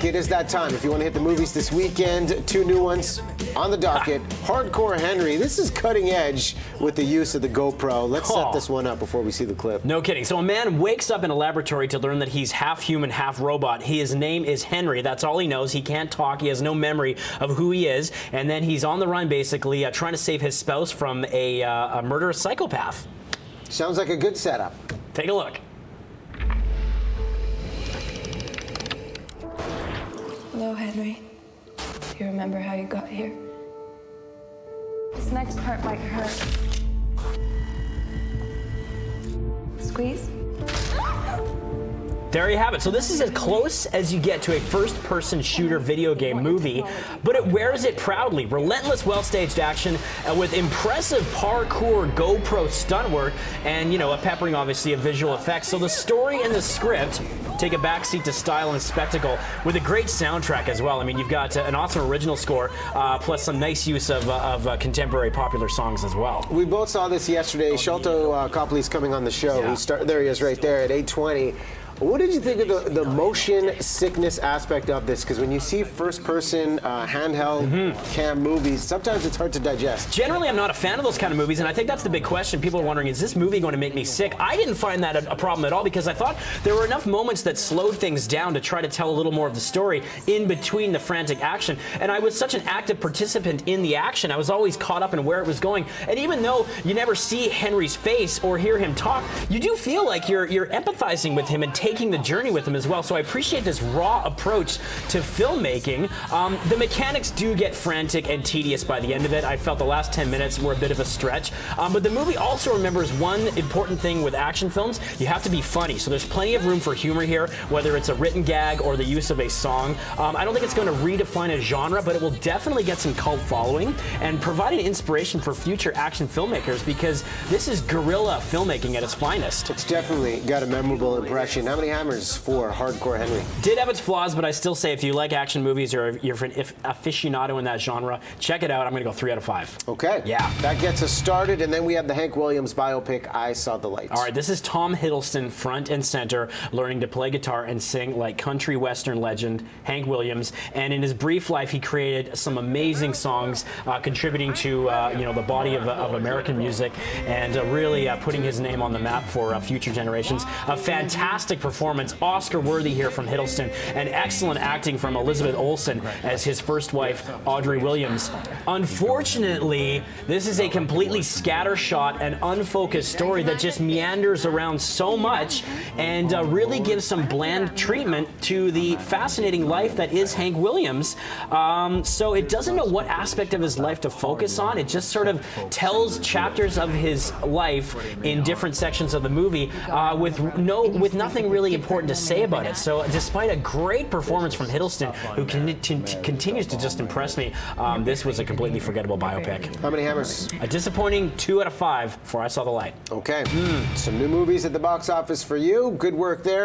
it is that time. If you want to hit the movies this weekend, two new ones on the docket. Hardcore Henry. This is cutting edge with the use of the GoPro. Let's set this one up before we see the clip. No kidding. So a man wakes up in a laboratory to learn that he's half human, half robot. His name is Henry. That's all he knows. He can't talk. He has no memory of who he is. And then he's on the run, basically, trying to save his spouse from a murderous psychopath. Sounds like a good setup. Take a look. Hello, Henry. Do you remember how you got here? This next part might hurt. Squeeze? There you have it. So this is as close as you get to a first-person shooter video game movie, but it wears it proudly. Relentless, well-staged action with impressive parkour GoPro stunt work and, you know, a peppering, obviously, of visual effects. So the story and the script take a backseat to style and spectacle with a great soundtrack as well. I mean, you've got an awesome original score, plus some nice use of contemporary popular songs as well. We both saw this yesterday. Sholto Copley's coming on the show. Yeah. There he is right there at 8:20. What did you think of the motion sickness aspect of this? Because when you see first-person handheld cam movies, sometimes it's hard to digest. Generally, I'm not a fan of those kind of movies, and I think that's the big question. People are wondering, is this movie going to make me sick? I didn't find that a problem at all, because I thought there were enough moments that slowed things down to try to tell a little more of the story in between the frantic action. And I was such an active participant in the action. I was always caught up in where it was going. And even though you never see Henry's face or hear him talk, you do feel like you're empathizing with him and taking the journey with him as well. So I appreciate this raw approach to filmmaking. The mechanics do get frantic and tedious by the end of it. I felt the last 10 minutes were a bit of a stretch. But the movie also remembers one important thing with action films. You have to be funny. So there's plenty of room for humor here, whether it's a written gag or the use of a song. I don't think it's going to redefine a genre, but it will definitely get some cult following and provide an inspiration for future action filmmakers, because this is guerrilla filmmaking at its finest. It's definitely got a memorable impression. How many hammers for Hardcore Henry? Did have its flaws, but I still say if you like action movies or if you're an aficionado in that genre, check it out. I'm going to go 3 out of 5. Okay. Yeah. That gets us started, and then we have the Hank Williams biopic, I Saw the Light. All right, this is Tom Hiddleston front and center, learning to play guitar and sing like country western legend Hank Williams. And in his brief life, he created some amazing songs, contributing to you know, the body of American music, and really putting his name on the map for future generations. A fantastic performance, Oscar-worthy here from Hiddleston, and excellent acting from Elizabeth Olsen as his first wife, Audrey Williams. Unfortunately, this is a completely scattershot and unfocused story that just meanders around so much and really gives some bland treatment to the fascinating life that is Hank Williams. So it doesn't know what aspect of his life to focus on. It just sort of tells chapters of his life in different sections of the movie with nothing really important to say about it. So despite a great performance from Hiddleston, who continues to just impress me, this was a completely forgettable biopic. How many hammers? A disappointing 2 out of 5 for I Saw the Light. Okay. Some new movies at the box office for you. Good work there.